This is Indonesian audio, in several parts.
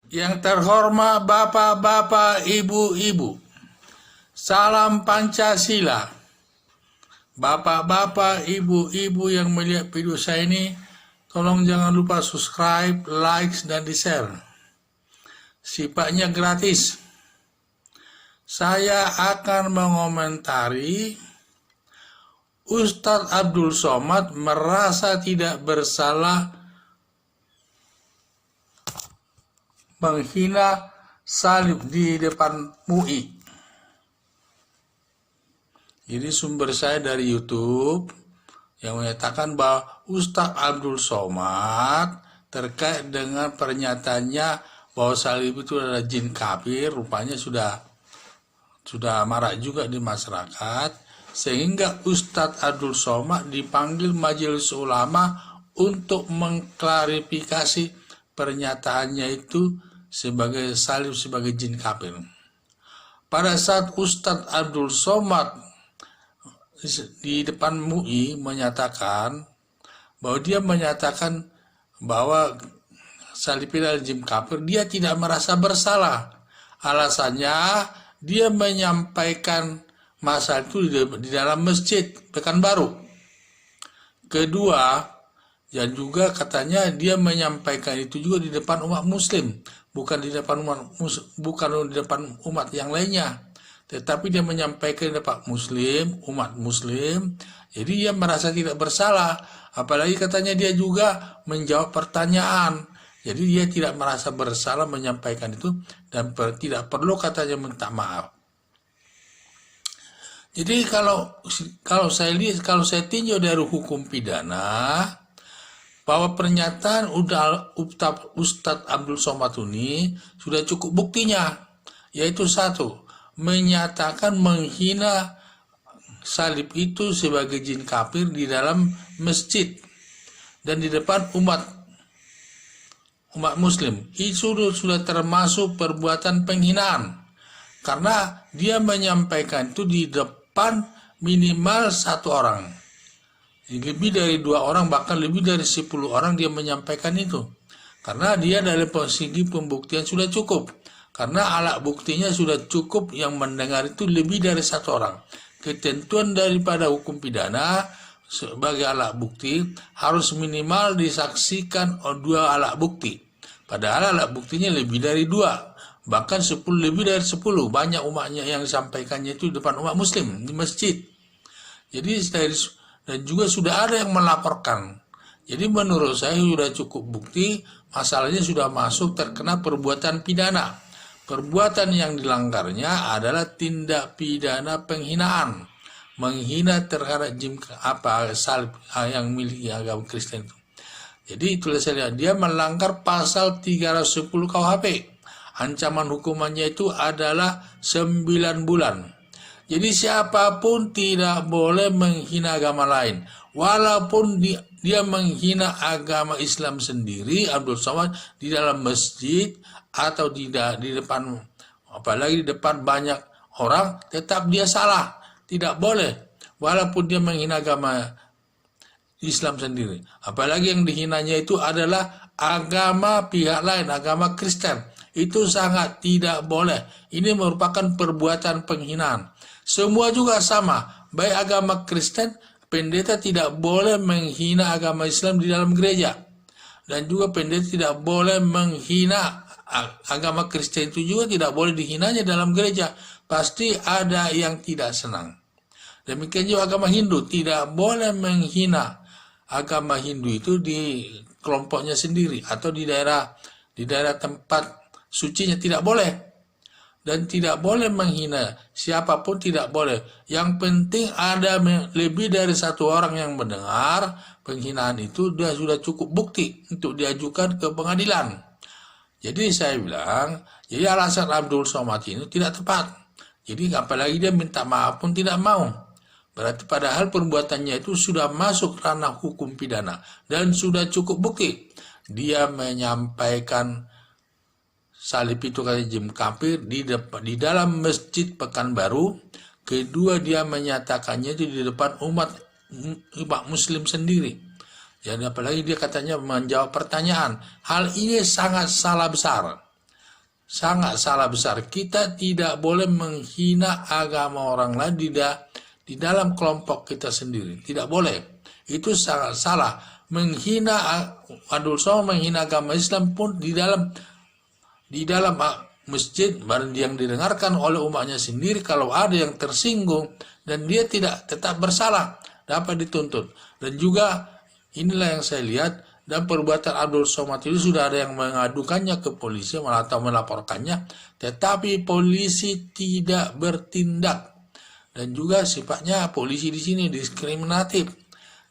Yang terhormat Bapak-bapak, Ibu-ibu, salam Pancasila. Bapak-bapak, Ibu-ibu yang melihat video saya ini, tolong jangan lupa subscribe, like, dan di-share. Sifatnya gratis. Saya akan mengomentari Ustadz Abdul Somad merasa tidak bersalah menghina salib di depan MUI. Jadi sumber saya dari YouTube yang menyatakan bahwa Ustadz Abdul Somad terkait dengan pernyataannya bahwa salib itu adalah jin kafir, rupanya sudah marak juga di masyarakat, sehingga Ustadz Abdul Somad dipanggil Majelis Ulama untuk mengklarifikasi pernyataannya itu sebagai salib sebagai jin kafir. Pada saat Ustadz Abdul Somad di depan MUI menyatakan bahwa salib itu adalah jin kafir, dia tidak merasa bersalah. Alasannya dia menyampaikan masalah itu di dalam masjid Pekanbaru. Kedua, dan juga katanya dia menyampaikan itu juga di depan umat muslim, bukan di depan umat yang lainnya, tetapi dia menyampaikan di depan umat muslim. Jadi dia merasa tidak bersalah, apalagi katanya dia juga menjawab pertanyaan. Jadi dia tidak merasa bersalah menyampaikan itu dan tidak perlu katanya minta maaf. Jadi kalau saya tinjau dari hukum pidana, bahwa pernyataan Ustadz Abdul Somad ini sudah cukup buktinya, yaitu satu, menyatakan menghina salib itu sebagai jin kafir di dalam masjid dan di depan umat muslim. Itu sudah termasuk perbuatan penghinaan, karena dia menyampaikan itu di depan minimal satu orang. Lebih dari 2 orang, bahkan lebih dari 10 orang dia menyampaikan itu. Karena dia dari segi pembuktian sudah cukup. Karena alat buktinya sudah cukup, yang mendengar itu lebih dari 1 orang. Ketentuan daripada hukum pidana sebagai alat bukti harus minimal disaksikan 2 alat bukti. Padahal alat buktinya lebih dari 2. Bahkan 10, lebih dari 10. Banyak umatnya yang disampaikannya itu di depan umat muslim, di masjid. Jadi dan juga sudah ada yang melaporkan. Jadi menurut saya sudah cukup bukti, masalahnya sudah masuk terkena perbuatan pidana. Perbuatan yang dilanggarnya adalah tindak pidana penghinaan, menghina terhadap salib yang milik agama Kristen itu. Jadi itulah saya lihat, dia melanggar pasal 310 KUHP. Ancaman hukumannya itu adalah 9 bulan. Jadi siapapun tidak boleh menghina agama lain. Walaupun dia menghina agama Islam sendiri, Abdul Somad, di dalam masjid atau di depan, apalagi di depan banyak orang, tetap dia salah. Tidak boleh. Walaupun dia menghina agama Islam sendiri. Apalagi yang dihinanya itu adalah agama pihak lain, agama Kristen. Itu sangat tidak boleh. Ini merupakan perbuatan penghinaan. Semua juga sama, baik agama Kristen, pendeta tidak boleh menghina agama Islam di dalam gereja. Dan juga pendeta tidak boleh menghina agama Kristen, itu juga tidak boleh dihinanya dalam gereja. Pasti ada yang tidak senang. Demikian juga agama Hindu, tidak boleh menghina agama Hindu itu di kelompoknya sendiri atau di daerah tempat sucinya, tidak boleh. Dan tidak boleh menghina siapapun, tidak boleh. Yang penting ada lebih dari 1 orang yang mendengar penghinaan itu, dia sudah cukup bukti untuk diajukan ke pengadilan. Jadi saya bilang, jadi alasan Abdul Somad ini tidak tepat. Jadi apalagi dia minta maaf pun tidak mau. Berarti padahal perbuatannya itu sudah masuk ranah hukum pidana dan sudah cukup bukti. Dia menyampaikan salib itu kata jin kafir di dalam masjid Pekanbaru. Kedua, dia menyatakannya itu di depan umat muslim sendiri. Jadi apalagi dia katanya menjawab pertanyaan. Hal ini sangat salah besar. sangat salah besar. Kita tidak boleh menghina agama orang lain di dalam kelompok kita sendiri. Tidak boleh. Itu sangat salah. Menghina adul somad, menghina agama Islam pun di dalam masjid yang didengarkan oleh umatnya sendiri. Kalau ada yang tersinggung dan dia tidak tetap bersalah, dapat dituntut. Dan juga inilah yang saya lihat, dan perbuatan Abdul Somad itu sudah ada yang mengadukannya ke polisi atau melaporkannya, tetapi polisi tidak bertindak. Dan juga sifatnya polisi di sini diskriminatif.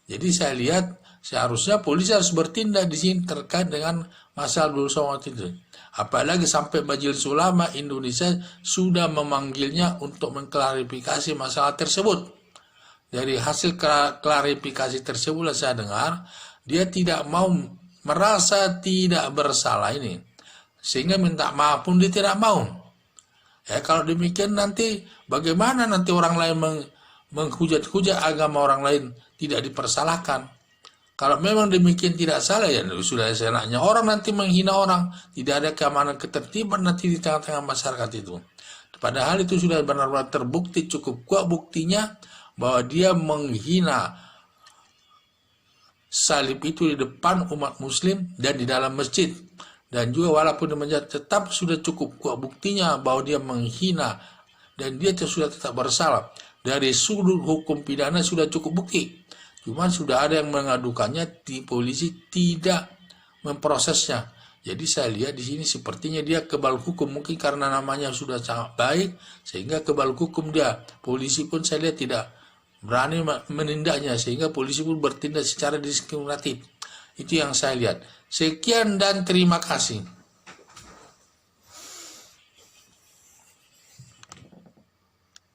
Jadi saya lihat seharusnya polisi harus bertindak di sini terkait dengan masalah Abdul Somad itu. Apalagi sampai Majelis Ulama Indonesia sudah memanggilnya untuk mengklarifikasi masalah tersebut. Dari hasil klarifikasi tersebut saya dengar dia tidak mau, merasa tidak bersalah ini, sehingga minta maaf pun dia tidak mau. Ya kalau demikian nanti bagaimana nanti orang lain menghujat-hujat agama orang lain tidak dipersalahkan. Kalau memang demikian tidak salah, ya sudah seenaknya orang nanti menghina orang, tidak ada keamanan ketertiban nanti di tengah-tengah masyarakat itu. Padahal itu sudah benar-benar terbukti, cukup kuat buktinya bahwa dia menghina salib itu di depan umat muslim dan di dalam masjid. Dan juga walaupun dia tetap sudah cukup kuat buktinya bahwa dia menghina dan dia sudah tetap bersalah. Dari sudut hukum pidana sudah cukup bukti. Cuma sudah ada yang mengadukannya, di polisi tidak memprosesnya. Jadi saya lihat di sini sepertinya dia kebal hukum, mungkin karena namanya sudah sangat baik sehingga kebal hukum dia. Polisi pun saya lihat tidak berani menindaknya sehingga polisi pun bertindak secara diskriminatif. Itu yang saya lihat. Sekian dan terima kasih.